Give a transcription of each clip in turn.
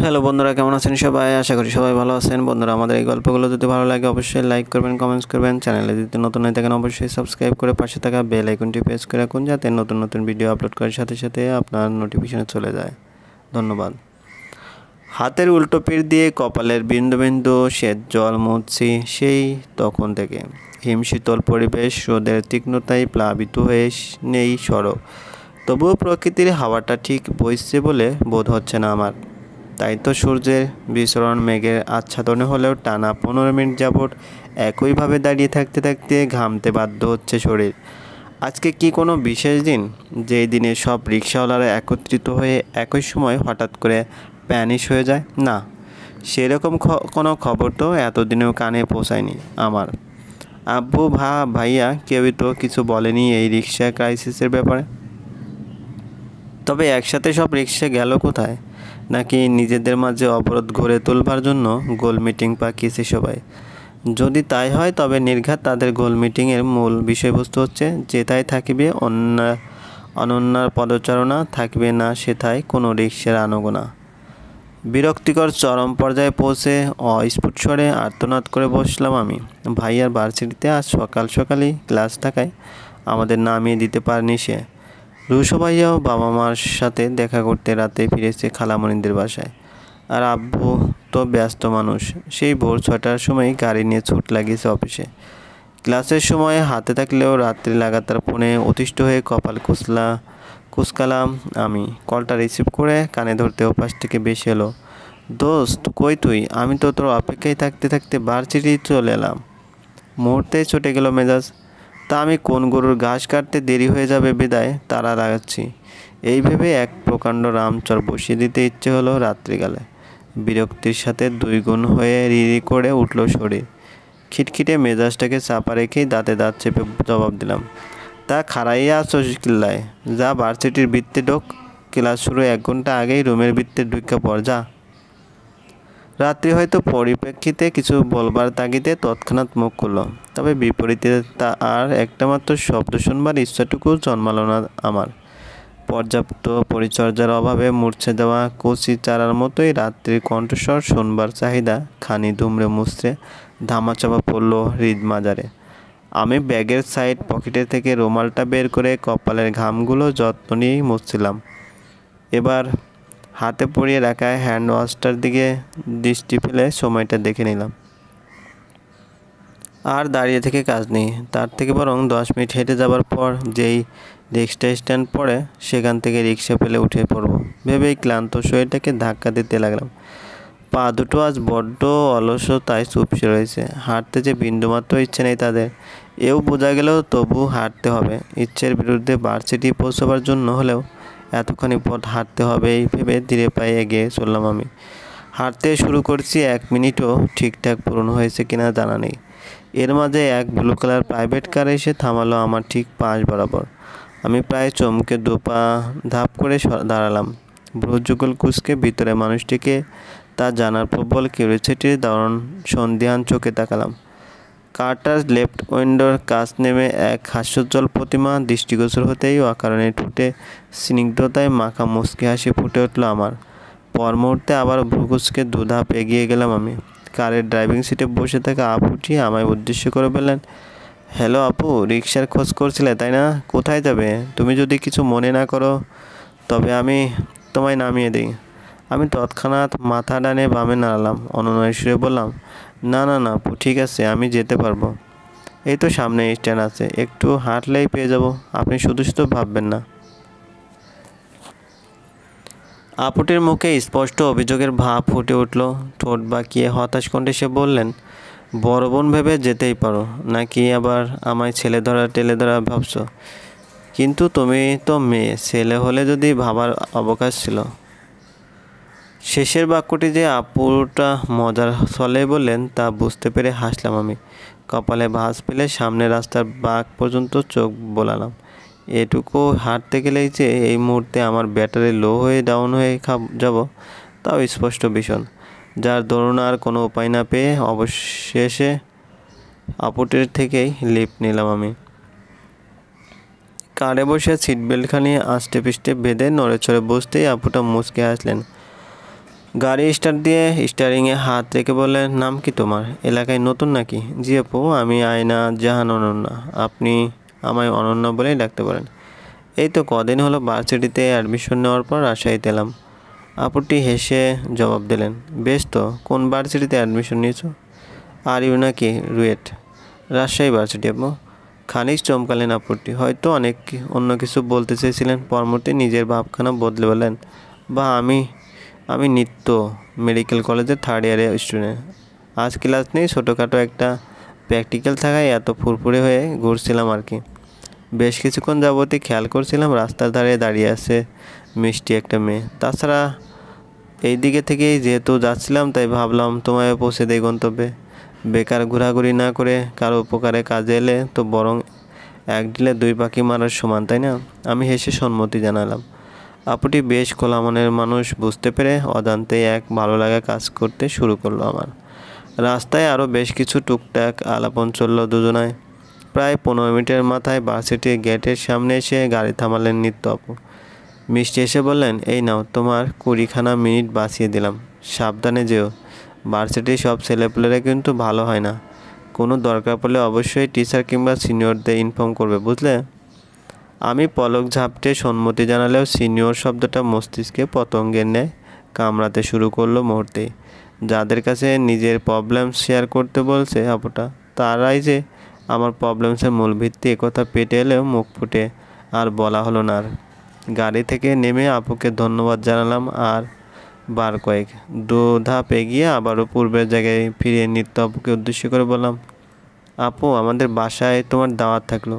Hello বন্ধুরা, কেমন আছেন সবাই? আশা করি সবাই ভালো আছেন। বন্ধুরা, আমাদের এই গল্পগুলো যদি ভালো লাগে অবশ্যই লাইক করবেন, কমেন্টস করবেন। চ্যানেলে যদি নতুন হয়ে থাকেন অবশ্যই সাবস্ক্রাইব করে পাশে থাকা বেল আইকনটি প্রেস করে রাখুন, যাতে নতুন নতুন ভিডিও আপলোড করার সাথে সাথে আপনার নোটিফিকেশনে চলে যায়। ধন্যবাদ। হাতের উল্টো পিঠ দিয়ে কপালের বিন্দু বিন্দু শ্বেত জল মুছছি সেই তখন থেকে। হিমশীতল পরিবেশ, রোদের তীক্ষ্ণতায় প্লাবিত হয়ে নেই সড়ক, তবুও প্রকৃতির হাওয়াটা ঠিক বইছে বলে বোধ হচ্ছে না আমার। তাই তো সূর্যের বিচরণ মেঘের আচ্ছাদনে হলেও টানা 15 মিনিট যাবৎ একইভাবে দাঁড়িয়ে থাকতে থাকতে ঘামতে বাধ্য হচ্ছে শরীর। আজকে কি কোনো বিশেষ দিন, যেই দিনে সব রিক্সাওয়ালারা একত্রিত হয়ে একই সময় হঠাৎ করে প্যানিশ হয়ে যায়? না, সেরকম কোনো খবর তো এতদিনেও কানে পৌঁছায়নি আমার। আব্বু ভাইয়া কেউই তো কিছু বলেনি এই রিক্সা ক্রাইসিসের ব্যাপারে। তবে একসাথে সব রিক্সা গেল কোথায়? নাকি নিজেদের মাঝে অবরোধ গড়ে তোলবার জন্য গোল মিটিং পাকিয়েছে সবাই? যদি তাই হয় তবে নির্ঘাত তাদের গোল মিটিংয়ের মূল বিষয়বস্তু হচ্ছে, যেথায় থাকিবে অনন্যার পদচারণা, থাকবে না সেথায় কোনো রিক্সার আনাগোনা। বিরক্তিকর চরম পর্যায়ে পৌঁছে অস্ফুট স্বরে আর্তনাদ করে বসলাম আমি। ভাইয়ার ভার্সিটিতে আজ সকাল সকালই ক্লাস থাকায় আমাদের নামিয়ে দিতে পারেনি সে। রুশো ভাইয়াও বাবা মার সাথে দেখা করতে রাতে ফিরেছে খালামণিদের বাসায়। আর আব্বু তো ব্যস্ত মানুষ, সেই ভোর 6টার সময় গাড়ি নিয়ে ছুট লাগিয়েছে অফিসে। ক্লাসের সময় হাতে থাকলেও রাত্রি লাগাতার ফোনে অতিষ্ঠ হয়ে কপাল কুচকালাম আমি। কলটা রিসিভ করে কানে ধরতে ওপাশ থেকে বেশি এলো, দোস্ত কই তুই? আমি তো তোর অপেক্ষায় থাকতে থাকতে ভার্সিটি চলে এলাম। মুহূর্তেই ছুটে গেল মেজাজ। তা আমি কোন গরুর ঘাস কাটতে দেরি হয়ে যাবে বিদায় তারা লাগাচ্ছি, এই ভেবে এক প্রকাণ্ড রামচর বসিয়ে দিতে ইচ্ছে হলো রাত্রিকালে। বিরক্তির সাথে 2 গুণ হয়ে রিরি করে উঠল শরীর। খিটখিটে মেজাজটাকে চাপা রেখেই দাঁতে দাঁত চেপে জবাব দিলাম, তা খাড়াইয়া আছো কিল্লায়? যা ভার্সিটির বৃত্তে ঢোক, ক্লাস শুরু 1 ঘন্টা আগেই রুমের বৃত্তে ঢুকে পড় যা। রাত্রি হয়তো পরিপ্রেক্ষিতে কিছু বলবার তাগিদে তৎক্ষণাৎ মুখ খুলল, তবে বিপরীতে তা আর একটা মাত্র শব্দ শুনবার ইচ্ছাটুকু জন্মালো না আমার। পর্যাপ্ত পরিচর্যার অভাবে মূর্ছে যাওয়া কচি চারার মতোই রাত্রির কণ্ঠস্বর শুনবার চাহিদা খানি দুমড়ে মুচড়ে ধামাচাপা পড়ল হৃদ মাজারে। আমি ব্যাগের সাইড পকেটে থেকে রুমালটা বের করে কপালের ঘামগুলো যত্ন নিয়েই মুছছিলাম। এবার হাতে পড়িয়ে রাখা হ্যান্ড ওয়াশটার দিকে দৃষ্টি ফেলে সময়টা দেখে নিলাম। আর দাঁড়িয়ে থেকে কাজ নেই, তার থেকে বরং 10 মিনিট হেঁটে যাবার পর যেই রিক্সা স্ট্যান্ড পড়ে সেখান থেকে রিক্সা পেলে উঠে পড়ব ভেবেই ক্লান্ত শরীরটাকে ধাক্কা দিতে লাগলাম। পা দুটো আজ বড্ড অলসতায় চুপসে রয়েছে, হাঁটতে যে বিন্দুমাত্র ইচ্ছে নেই তাদের, এও বোঝা গেলেও তবু হাঁটতে হবে। ইচ্ছের বিরুদ্ধে ভার্সিটি পৌঁছবার জন্য হলেও এতখানি পথ হাঁটতে হবে এই ভেবে ধীরে পায়ে এগিয়ে চললাম আমি। হাঁটতে শুরু করছি, 1 মিনিটও ঠিকঠাক পূরণ হয়েছে কিনা জানা নেই। এর মাঝে এক ব্লু কালার প্রাইভেট কার এসে থামালো আমার ঠিক পাশ বরাবর। আমি প্রায় চমকে দুপা ধাপ করে দাঁড়ালাম। ভ্রুযুগল কুঁচকে ভিতরে মানুষটিকে তা জানার প্রবল কিউরিওসিটির দারুণ সন্দিহান চোখে তাকালাম। কারটার লেফট উইন্ডোর কাছ নেমে এক হাস্যোজ্জ্বল প্রতিমা দৃষ্টিগোচর হতেই অকারণে ঠোঁটে স্নিগ্ধতায় মাখা মুচকি হাসি ফুটে উঠল আমার। পর মুহূর্তে আবার ভ্রুকুচকে 2 ধাপ এগিয়ে গেলাম আমি। কারের ড্রাইভিং সিটে বসে থাকা আপুটি আমায় উদ্দেশ্য করে বললেন, হ্যালো আপু, রিক্সার খোঁজ করছিলে তাই না? কোথায় যাবে? তুমি যদি কিছু মনে না করো তবে আমি তোমায় নামিয়ে দিই। আমি তৎক্ষণাৎ মাথা ডানে বামে নাড়ালাম, অনুনয়ের সুরে বললাম, না না না আপু, ঠিক আছে, আমি যেতে পারবো। এই তো সামনে স্ট্যান্ড আছে, একটু হাঁটলেই পেয়ে যাব, আপনি শুধু শুধু ভাববেন না। আপুটির মুখে স্পষ্ট অভিযোগের ভাব ফুটে উঠল। ঠোঁট বাঁকিয়ে হতাশ কণ্ঠে সে বললেন, বড় বোন ভেবে যেতেই পারো, নাকি আবার আমায় ছেলে টেলে ধরা ভাবছো? কিন্তু তুমি তো মেয়ে, ছেলে হলে যদি ভাবার অবকাশ ছিল। শেষের বাক্যটি যে আপুটা মজার ছলে বললেন তা বুঝতে পেরে হাসলাম আমি। কপালে ভাঁজ ফেলে সামনে রাস্তার বাঁক পর্যন্ত চোখ বোলালাম। এটুকু হাঁটতে গেলেই যে এই মুহূর্তে আমার ব্যাটারি লো হয়ে ডাউন হয়ে যাব তাও স্পষ্ট ভীষণ, যার দরুন আর কোনো উপায় না পেয়ে অবশেষে আপুটির থেকেই লিফট নিলাম আমি। কারে বসে সিট বেল্টখানি আষ্টে পিষ্টে বেঁধে নড়ে চড়ে বসতেই আপুটা মুচকে হাসলেন। গাড়ি স্টার্ট দিয়ে স্টিয়ারিংয়ে হাত রেখে বললেন, নাম কি তোমার? এলাকায় নতুন নাকি? জি আপু, আমি আয়না জাহান অনন্যা। আপনি আমায় অনন্যা বলেই ডাকতে পারেন। এই তো কদিন হলো ভার্সিটিতে অ্যাডমিশন নেওয়ার পর রাজশাহীতে এলাম। আপুটি হেসে জবাব দিলেন, বেশ তো, কোন ভার্সিটিতে অ্যাডমিশন নিয়েছো? আর ইউ নাকি রুয়েট? রাজশাহী ভার্সিটি আপু। খানিক চমকালেন আপুটি, হয়তো অন্য কিছু বলতে চেয়েছিলেন। পরমুহূর্তে নিজের ভাবখানা বদলে বললেন, বা আমি আমি নিত্য মেডিকেল কলেজের থার্ড ইয়ারের স্টুডেন্ট। আজ ক্লাস নেই, ছোটোখাটো একটা প্র্যাকটিক্যাল থাকায় এত ফুরফুরে হয়ে ঘুরছিলাম আর কি। বেশ কিছুক্ষণ যাবতই খেয়াল করছিলাম রাস্তার ধারে দাঁড়িয়ে আছে মিষ্টি একটা মেয়ে। তাছাড়া এই দিকে থেকেই যেহেতু যাচ্ছিলাম, তাই ভাবলাম তোমায় পৌঁছে দেই গন্তব্যে। বেকার ঘোরাঘুরি না করে কারো উপকারে কাজে এলে তো বরং এক ঢিলে দুই পাখি মারার সমান, তাই না? আমি হেসে সম্মতি জানালাম। আপুটি বেশ খোলা মনের মানুষ, বুঝতে পেরে অজান্তেই এক ভালো লাগা কাজ করতে শুরু করলো আমার। রাস্তায় আরও বেশ কিছু টুকটাক আলাপন চলল দুজনায়। প্রায় 15 মিনিটের মাথায় ভার্সিটির গেটের সামনে এসে গাড়ি থামালেন নিত্য আপু। মিষ্টি এসে বললেন, এই নাও, তোমার 20খানা মিনিট বাঁচিয়ে দিলাম। সাবধানে যেও। ভার্সিটির সব ছেলেপুলেরা কিন্তু ভালো হয় না। কোনো দরকার পড়লে অবশ্যই টিচার কিংবা সিনিয়রদের ইনফর্ম করবে, বুঝলে? আমি পলক ঝাপটে সম্মতি জানালেও সিনিয়র শব্দটা মস্তিষ্কে পতঙ্গের ন্যায় কামড়াতে শুরু করলো মুহূর্তেই। যাদের কাছে নিজের প্রবলেম শেয়ার করতে বলছে আপুটা, তারাই যে আমার প্রবলেমসের মূল ভিত্তি, একথা পেটে এলেও মুখ ফুটে আর বলা হলো না। আর গাড়ি থেকে নেমে আপুকে ধন্যবাদ জানালাম আর বার কয়েক 2 ধাপ এগিয়ে আবারও পূর্বের জায়গায় ফিরে নিত্য আপুকে উদ্দেশ্য করে বললাম, আপু, আমাদের বাসায় তোমার দাওয়াত থাকলো।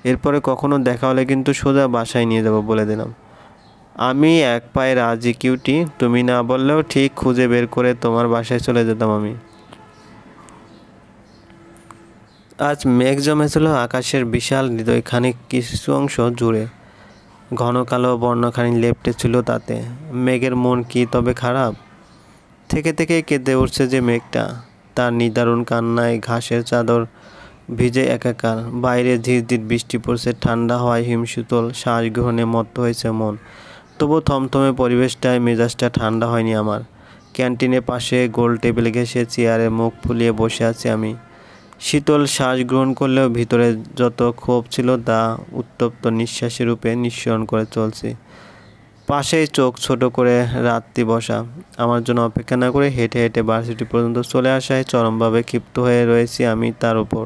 এরপরে কখনো দেখা হলে কিন্তু সোজা বাসায় নিয়ে যাব বলে দিলাম। আমি এক পায়ে রাজি কিউটি, তুমি না বললেও ঠিক খুঁজে বের করে তোমার বাসায় চলে যেতাম আমি। আজ মেঘ জমেছিল আকাশের বিশাল হৃদয় খানিক কিছু অংশ জুড়ে। ঘন কালো বর্ণখানি লেপ্টে ছিল তাতে। মেঘের মন কি তবে খারাপ? থেকে থেকে কেঁদে উঠছে যে মেঘটা। তার নিদারুণ কান্নায় ঘাসের চাদর ভিজে একাকার। বাইরে ঝিরঝির বৃষ্টি পড়ছে, ঠান্ডা হওয়ায় হিমশীতল শ্বাস গ্রহণে মত্ত হয়েছে মন। তবু থমথমে পরিবেশটায় মেজাজটা ঠান্ডা হয়নি আমার। ক্যান্টিনের পাশে গোল টেবিল ঘেঁষে চেয়ারে মুখ ফুলিয়ে বসে আছি আমি। শীতল শ্বাস গ্রহণ করলেও ভিতরে যত ক্ষোভ ছিল তা উত্তপ্ত নিঃশ্বাসের রূপে নিঃসরণ করে চলছে। পাশেই চোখ ছোট করে রাত্রি বসা আমার জন্য অপেক্ষা না করে হেঁটে হেঁটে ভার্সিটি পর্যন্ত চলে আসায় চরমভাবে ক্ষিপ্ত হয়ে রয়েছি আমি তার উপর।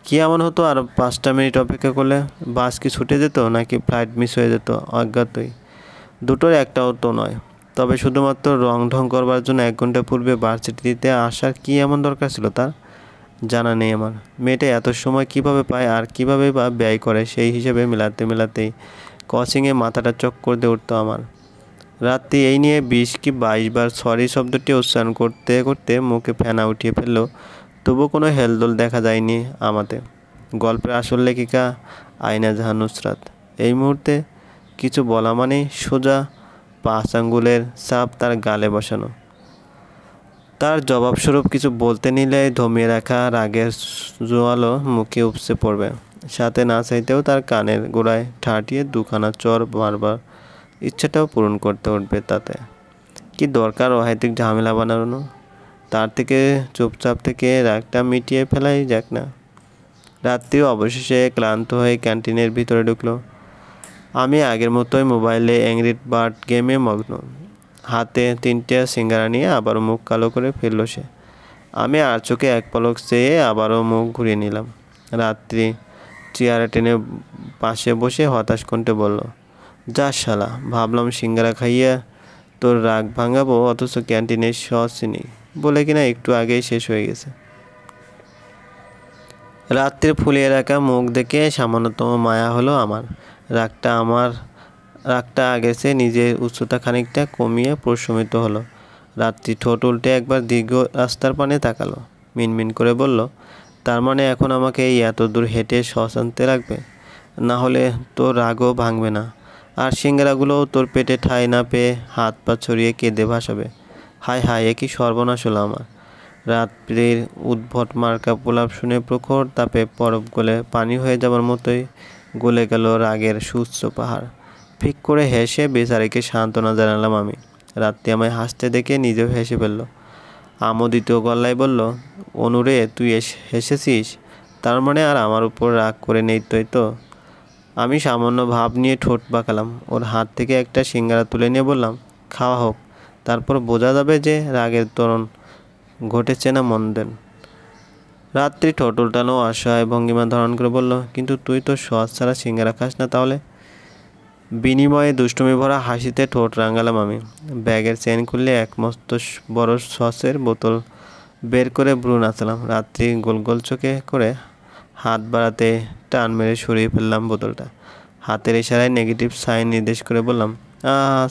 কি এমন হতো আর 5টা মিনিট অপেক্ষা করলে? বাস কি ছুটে যেত নাকি ফ্লাইট মিস হয়ে যেত? অজ্ঞাতই। দুটোর একটাও তো নয়। তবে শুধুমাত্র রং ঢং করবার জন্য 1 ঘন্টা পূর্বে ভার্সিটিতে আসার কি এমন দরকার ছিল তার? জানা নেই আমার। মেয়েটা এত সময় কিভাবে পায় আর কিভাবে বা ব্যয় করে, সেই হিসেবে মেলাতেই কোচিংয়ে মাথাটা চক্কর দিয়ে উঠতো আমার। রাত্রি এই নিয়ে 20 কি 22 বার সরি শব্দটি উচ্চারণ করতে করতে মুখে ফেনা উঠিয়ে ফেললো। তবু কোনো হেলদোল দেখা যায়নি আমাতে। গল্পের আসল লেখিকা আয়না জাহান নুসরাত। এই মুহূর্তে কিছু বলা মানেই সোজা 5 আঙ্গুলের ছাপ তার গালে বসানো। তার জবাবস্বরূপ কিছু বলতে নিলে ধমিয়ে রাখা রাগের জোয়ালো মুখে উপচে পড়বে। সাথে না চাইতেও তার কানের গোড়ায় ঠাটিয়ে 2খানা চড় মারবার ইচ্ছাটাও পূরণ করতে উঠবে তাতে। কি দরকার অহেতুক ঝামেলা বানানো? তার থেকে চুপচাপ থেকে রাগটা মিটিয়ে ফেলাই যাক না। রাত্রিও অবশেষে ক্লান্ত হয়ে ক্যান্টিনের ভিতরে ঢুকলো। আমি আগের মতোই মোবাইলে অ্যাংরি বার্ড গেমে মগ্ন। হাতে 3টে সিঙ্গারা নিয়ে আবারও মুখ কালো করে ফেলল সে। আমি আর চোখে এক পলক চেয়ে আবারও মুখ ঘুরিয়ে নিলাম। রাত্রি চেয়ারে টেনে পাশে বসে হতাশ কণ্ঠে বলল, যা শালা, ভাবলাম সিঙ্গারা খাইয়া তোর রাগ ভাঙাবো, অথচ ক্যান্টিনের সস চিনি বলে কিনা একটু আগেই শেষ হয়ে গেছে। রাত্রির ফুলিয়ে রাখা মুখ দেখে সামান্যতম মায়া হলো আমার। রাগটা আগের চেয়ে নিজের উচ্চতা খানিকটা কমিয়ে প্রশমিত হলো। রাত্রি ঠোঁট উল্টে একবার দীর্ঘ রাস্তার পানে তাকালো। মিনমিন করে বলল, তার মানে এখন আমাকে এই এত দূর হেঁটে সস আনতে লাগবে? না হলে তোর রাগও ভাঙবে না, আর সিঙ্গারাগুলোও তোর পেটে ঠাঁই না পেয়ে হাত পা ছড়িয়ে কেঁদে ভাসাবে। হায় হায়, এ কি সর্বনাশ হলো আমার! রাত্রির উদ্ভট মার্কা প্রলাপ শুনে প্রখর তাপে বরফ গলে পানি হয়ে যাবার মতোই গলে গেল রাগের সুউচ্চ পাহাড়। ফিক করে হেসে বেচারিকে সান্ত্বনা জানালাম আমি। রাত্রি আমায় হাসতে দেখে নিজেও হেসে ফেলল। আমোদিত গলায় বলল, অনুরে তুই হেসেছিস, তার মানে আর আমার উপর রাগ করে নেই তো? আমি সামান্য ভাব নিয়ে ঠোঁট বাঁকালাম। ওর হাত থেকে একটা সিঙ্গারা তুলে নিয়ে বললাম, খাওয়া হোক, তারপর বোঝা যাবে যে রাগের ত্বরণ ঘটেছে না মন্দের। রাত্রি ঠোঁট উল্টানো অসহায় ভঙ্গিমা ধারণ করে বলল, কিন্তু তুই তো সস ছাড়া সিঙ্গারা খাস না তাহলে? বিনিময়ে দুষ্টুমি ভরা হাসিতে ঠোঁট রাঙালাম আমি। ব্যাগের চেন খুললে এক মস্ত বড় সসের বোতল বের করে ব্রু নাচালাম। রাত্রি গোল গোল চোখে করে হাত বাড়াতে টান মেরে সরিয়ে ফেললাম বোতলটা। হাতের ইশারায় নেগেটিভ সাইন নির্দেশ করে বললাম,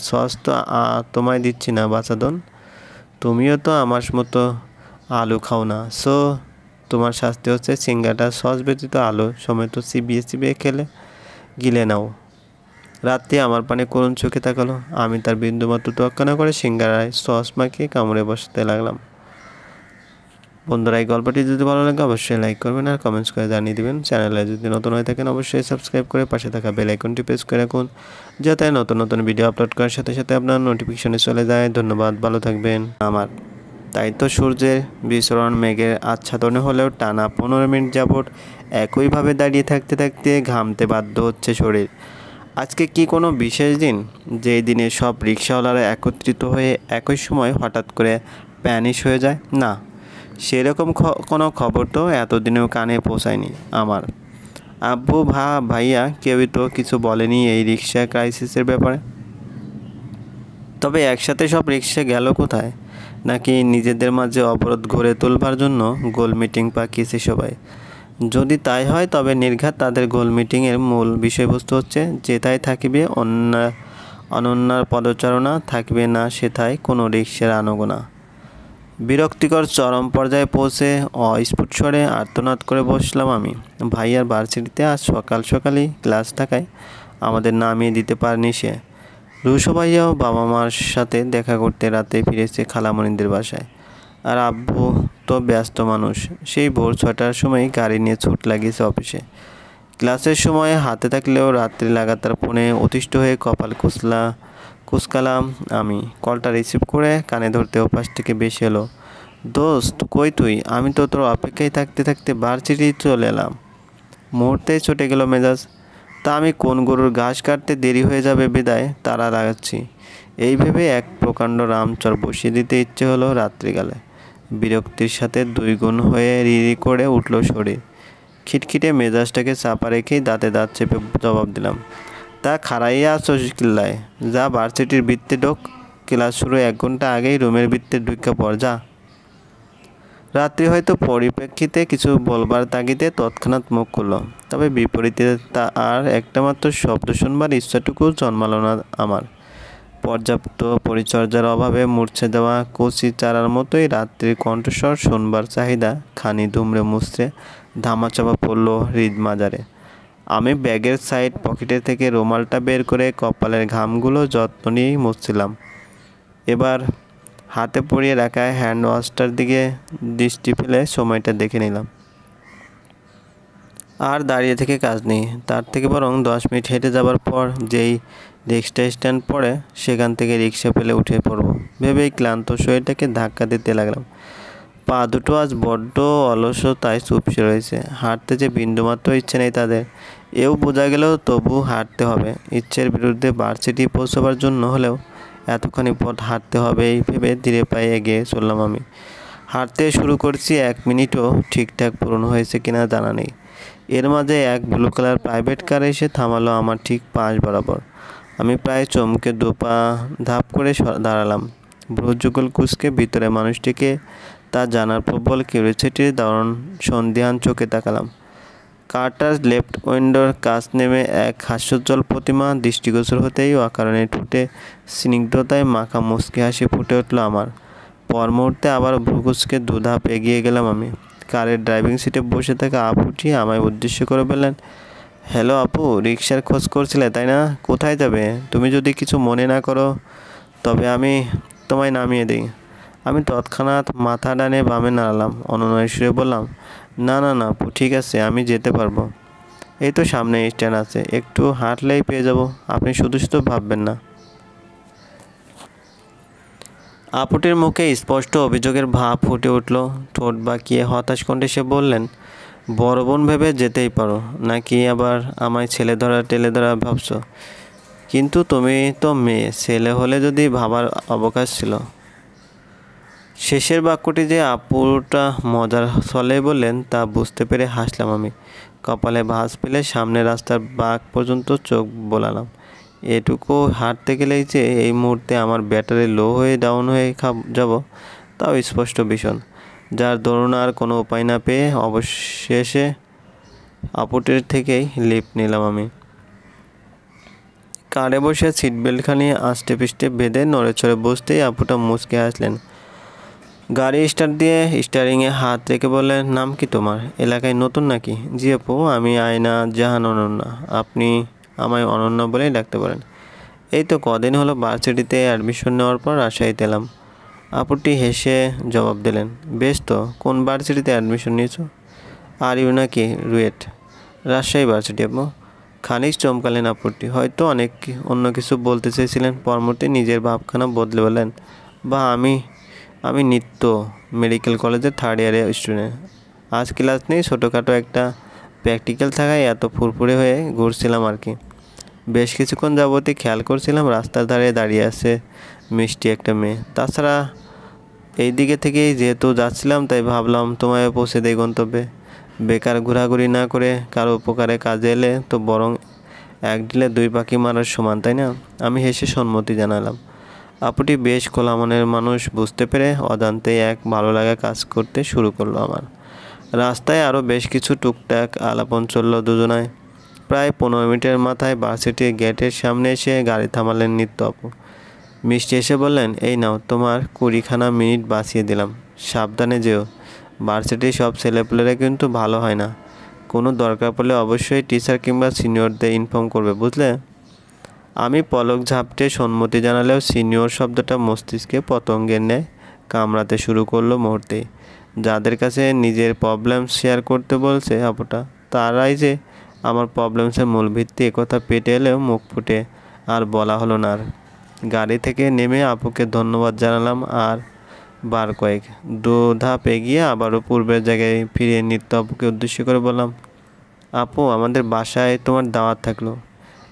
সস তো তোমায় দিচ্ছি না বাচাদন, তুমিও তো আমার মতো আলু খাও না, সো তোমার শাস্তি হচ্ছে সিঙ্গাটা সস ব্যতীত আলু সমেত চিবিয়ে চিবিয়ে গিলে নাও। রাত্রি আমার পানে করুণ চোখে তাকালো। আমি তার বিন্দুমাত্র তোয়াক্কা না করে সিঙ্গারায় সস মাখিয়ে কামড়ে বসাতে লাগলাম। বন্ধুরা, এই গল্পটি যদি ভালো লাগে অবশ্যই লাইক করবেন আর কমেন্টস করে জানিয়ে দেবেন। চ্যানেলে যদি নতুন হয়ে থাকেন অবশ্যই সাবস্ক্রাইব করে পাশে থাকা বেল আইকনটি প্রেস করে রাখুন, যাতে নতুন নতুন ভিডিও আপলোড করার সাথে সাথে আপনার নোটিফিকেশনে চলে যায়। ধন্যবাদ, ভালো থাকবেন। আমার তাই তো সূর্যের বিচরণ মেঘের আচ্ছাদনে হলেও টানা 15 মিনিট যাবৎ একইভাবে দাঁড়িয়ে থাকতে থাকতে ঘামতে বাধ্য হচ্ছে শরীর। আজকে কি কোনো বিশেষ দিন, যেই দিনে সব রিক্সাওয়ালারা একত্রিত হয়ে একই সময় হঠাৎ করে প্যানিশ হয়ে যায়? না, সেরকম কোনো খবর তো এতদিনেও কানে পৌঁছায়নি আমার। আব্বু ভাইয়া কেউই তো কিছু বলেনি এই রিক্সা ক্রাইসিসের ব্যাপারে। তবে একসাথে সব রিক্সা গেল কোথায়? নাকি নিজেদের মাঝে অবরোধ গড়ে তোলবার জন্য গোল মিটিং পাকিয়েছে সবাই? যদি তাই হয় তবে নির্ঘাত তাদের গোল মিটিংয়ের মূল বিষয়বস্তু হচ্ছে, যেথায় থাকিবে অনন্যার পদচারণা, থাকবে না সেথায় কোনো রিক্সার আনাগোনা। বিরক্তিকর চরম পর্যায়ে পৌঁছে অস্ফুট স্বরে আর্তনাদ করে বসলাম আমি। ভাইয়ার ভার্সিটিতে আজ সকাল সকালই ক্লাস থাকায় আমাদের নামিয়ে দিতে পারেনি সে। রুশো ভাইয়াও বাবা মার সাথে দেখা করতে রাতে ফিরেছে খালামণিদের বাসায়। আর আব্বু তো ব্যস্ত মানুষ, সেই ভোর 6টার সময় গাড়ি নিয়ে ছুট লাগিয়েছে অফিসে। ক্লাসের সময় হাতে থাকলেও রাত্রি লাগাতার ফোনে অতিষ্ঠ হয়ে কপাল কুচকালাম আমি। কলটা রিসিভ করে কানে ধরতে ওপাশ থেকে বেশি এলো, দোস্ত কই তুই? আমি তো তোর অপেক্ষায় থাকতে থাকতে ভার্সিটি চলে এলাম। মুহূর্তেই ছুটে গেল মেজাজ। তা আমি কোন গরুর ঘাস কাটতে দেরি হয়ে যাবে বিদায় তারা লাগাচ্ছি, এই ভেবে এক প্রকাণ্ড রামচর বসিয়ে দিতে ইচ্ছে হলো রাত্রিকালে। বিরক্তির সাথে 2 গুণ হয়ে রিরি করে উঠল শরীর। খিটখিটে মেজাজটাকে চাপা রেখেই দাঁতে দাঁত চেপে জবাব দিলাম, তা খাড়াইয়া আছো কিল্লায়? যা ভার্সিটির বৃত্তে ঢোক, ক্লাস শুরু 1 ঘন্টা আগেই রুমের বৃত্তে ঢুকে পড় যা। রাত্রি হয়তো পরিপ্রেক্ষিতে কিছু বলবার তাগিদে তৎক্ষণাৎ মুখ খুলল, তবে বিপরীতে তা আর একটা মাত্র শব্দ শুনবার ইচ্ছাটুকু জন্মালো না আমার। পর্যাপ্ত পরিচর্যার অভাবে মূর্ছে দেওয়া কচি চারার মতোই রাত্রির কণ্ঠস্বর শুনবার চাহিদা খানি দুমড়ে মুচড়ে ধামাচাপা পড়ল হৃদমাজারে। আমি ব্যাগের সাইড পকেটে থেকে রুমালটা বের করে কপালের ঘামগুলো যত্ন নিয়েই মুছছিলাম। এবার হাতে পরিয়ে রাখা হ্যান্ড ওয়াশটার দিকে দৃষ্টি ফেলে সময়টা দেখে নিলাম। আর দাঁড়িয়ে থেকে কাজ নেই, তার থেকে বরং 10 মিনিট হেঁটে যাবার পর যেই রিক্সা স্ট্যান্ড পড়ে সেখান থেকে রিক্সা পেলে উঠে পড়ব ভেবেই ক্লান্ত শরীরটাকে ধাক্কা দিতে লাগলাম। পা দুটো আজ বড্ড অলসতায় চুপসে রয়েছে। হাঁটতে যে বিন্দুমাত্র ইচ্ছে নেই তাদের, এও বোঝা গেলেও তবু হাঁটতে হবে। ইচ্ছের বিরুদ্ধে ভার্সিটি পৌঁছবার জন্য হলেও এতখানি পথ হাঁটতে হবে এই ভেবে ধীরে পায়ে এগিয়ে চললাম আমি। হাঁটতে শুরু করছি, 1 মিনিটও ঠিকঠাক পূরণ হয়েছে কিনা জানা নেই। এর মাঝে এক ব্লু কালার প্রাইভেট কার এসে থামালো আমার ঠিক পাশ বরাবর। আমি প্রায় চমকে 2 পা ধাপ করে দাঁড়ালাম। ভ্রুযুগল কুঁচকে ভিতরে মানুষটিকে তা জানার প্রবল কিউরিওসিটির দারুণ সন্দিহান চোখে তাকালাম। কারটার লেফট উইন্ডোর কাছ নেমে এক হাস্যোজ্জ্বল প্রতিমা দৃষ্টিগোচর হতেই অকারণে ঠোঁটে স্নিগ্ধতায় মাখা মুচকি হাসি ফুটে উঠল আমার। পর মুহূর্তে আবার ভ্রু কুঁচকে 2 ধাপ এগিয়ে গেলাম আমি। কারের ড্রাইভিং সিটে বসে থাকা আপুটি আমায় উদ্দেশ্য করে বললেন, হ্যালো আপু, রিক্সার খোঁজ করছিলে তাই না? কোথায় যাবে? তুমি যদি কিছু মনে না করো তবে আমি তোমায় নামিয়ে দিই। আমি তৎক্ষণাৎ মাথা ডানে বামে নাড়ালাম, অনুনয়ের সুরে বললাম, না না না আপু, ঠিক আছে, আমি যেতে পারবো। এই তো সামনে স্ট্যান্ড আছে, একটু হাঁটলেই পেয়ে যাব, আপনি শুধু শুধু ভাববেন না। আপুটির মুখে স্পষ্ট অভিযোগের ভাব ফুটে উঠল। ঠোঁট বাঁকিয়ে হতাশ কণ্ঠে সে বললেন, বড় বোন ভেবে যেতেই পারো, নাকি আবার আমায় ছেলে ধরা টেলে ধরা ভাবছো? কিন্তু তুমি তো মেয়ে, ছেলে হলে যদি ভাবার অবকাশ ছিল। শেষের বাক্যটি যে আপুটা মজার ছলে বললেন তা বুঝতে পেরে হাসলাম আমি। কপালে ভাঁজ ফেলে সামনে রাস্তার বাঁক পর্যন্ত চোখ বোলালাম। এটুকু হাঁটতে গেলেই যে এই মুহূর্তে আমার ব্যাটারি লো হয়ে ডাউন হয়ে যাব, তাও স্পষ্ট ভীষণ। যার দরুন আর কোনো উপায় না পেয়ে অবশেষে আপুটির থেকেই লিফট নিলাম আমি। কারে বসে সিট বেল্টখানি আষ্টে পিষ্টে বেঁধে নড়েচড়ে বসতেই আপুটা মুচকে আসলেন। গাড়ি স্টার্ট দিয়ে স্টিয়ারিংয়ে হাত রেখে বললেন, নাম কি তোমার? এলাকায় নতুন নাকি? জি আপু, আমি আয়না জাহান অনন্যা। আপনি আমায় অনন্যা বলেই ডাকতে পারেন। এই তো কদিন হলো ভার্সিটিতে অ্যাডমিশন নেওয়ার পর রাজশাহীতে এলাম। আপুটি হেসে জবাব দিলেন, বেশ তো, কোন ভার্সিটিতে অ্যাডমিশন নিয়েছো? আর ইউ নাকি রুয়েট? রাজশাহী ভার্সিটি আপু। খানিক চমকালেন আপুটি, হয়তো অন্য কিছু বলতে চেয়েছিলেন। পরমুহূর্তে নিজের ভাবখানা বদলে বললেন, বা আমি নিত্য মেডিকেল কলেজের থার্ড ইয়ারের স্টুডেন্ট। আজ ক্লাস নেই, ছোটোখাটো একটা প্র্যাকটিক্যাল থাকায় এত ফুরফুরে হয়ে ঘুরছিলাম আর কি। বেশ কিছুক্ষণ যাবতই খেয়াল করছিলাম রাস্তার ধারে দাঁড়িয়ে আছে মিষ্টি একটা মেয়ে। তাছাড়া এই দিকে থেকেই যেহেতু যাচ্ছিলাম, তাই ভাবলাম তোমায় পৌঁছে দেই গন্তব্যে। বেকার ঘোরাঘুরি না করে কারো উপকারে কাজে এলে তো বরং এক ঢিলে দুই পাখি মারার সমান, তাই না? আমি হেসে সম্মতি জানালাম। আপুটি বেশ খোলা মনের মানুষ বুঝতে পেরে অজান্তেই এক ভালো লাগা কাজ করতে শুরু করলো আমার। রাস্তায় আরও বেশ কিছু টুকটাক আলাপন চলল দুজনায়। প্রায় 15 মিনিটের মাথায় ভার্সিটির গেটের সামনে এসে গাড়ি থামালেন নিত্য আপু। মিষ্টি এসে বললেন, এই নাও, তোমার 20খানা মিনিট বাঁচিয়ে দিলাম। সাবধানে যেও। ভার্সিটির সব ছেলেপুলেরা কিন্তু ভালো হয় না। কোনো দরকার পড়লে অবশ্যই টিচার কিংবা সিনিয়রদের ইনফর্ম করবে, বুঝলে? আমি পলক ঝাপটে সম্মতি জানালেও সিনিয়র শব্দটা মস্তিষ্কে পতঙ্গের ন্যায় কামড়াতে শুরু করলো মুহূর্তেই। যাদের কাছে নিজের প্রবলেম শেয়ার করতে বলছে আপুটা, তারাই যে আমার প্রবলেমসের মূল ভিত্তি, একথা পেটে এলেও মুখ ফুটে আর বলা হলো না। আর গাড়ি থেকে নেমে আপুকে ধন্যবাদ জানালাম আর বার কয়েক 2 ধাপ এগিয়ে আবারও পূর্বের জায়গায় ফিরে নিত্য আপুকে উদ্দেশ্য করে বললাম, আপু, আমাদের বাসায় তোমার দাওয়াত থাকলো।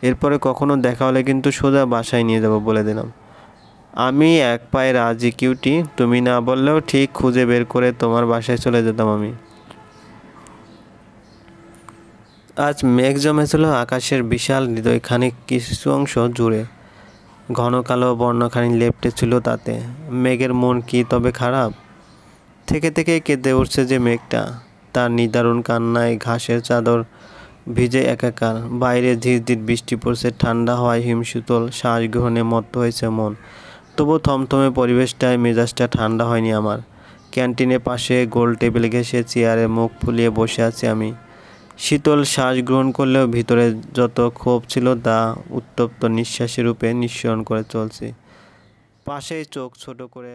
এরপরে কখনো দেখা হলে কিন্তু সোজা বাসায় নিয়ে যাব বলে দিলাম। আমি এক পায়ে রাজি কিউটি, তুমি না বললেও ঠিক খুঁজে বের করে তোমার বাসায় চলে যেতাম আমি। আজ মেঘ জমেছিল আকাশের বিশাল হৃদয়খানি কিছু অংশ জুড়ে। ঘন কালো বর্ণখানি লেপ্টে ছিল তাতে। মেঘের মন কি তবে খারাপ? থেকে থেকে কেঁদে উঠছে যে মেঘটা। তার নিদারুণ কান্নায় ঘাসের চাদর ভিজে একাকার। বাইরে ঝিরঝির বৃষ্টি পড়ছে, ঠান্ডা হওয়ায় হিমশীতল শ্বাস গ্রহণে মত্ত হয়েছে মন। তবু থমথমে পরিবেশটায় মেজাজটা ঠান্ডা হয়নি আমার। ক্যান্টিনের পাশে গোল টেবিল ঘেঁষে চেয়ারে মুখ ফুলিয়ে বসে আছি আমি। শীতল শ্বাস গ্রহণ করলেও ভিতরে যত ক্ষোভ ছিল তা উত্তপ্ত নিঃশ্বাসের রূপে নিঃসরণ করে চলছে। পাশেই চোখ ছোট করে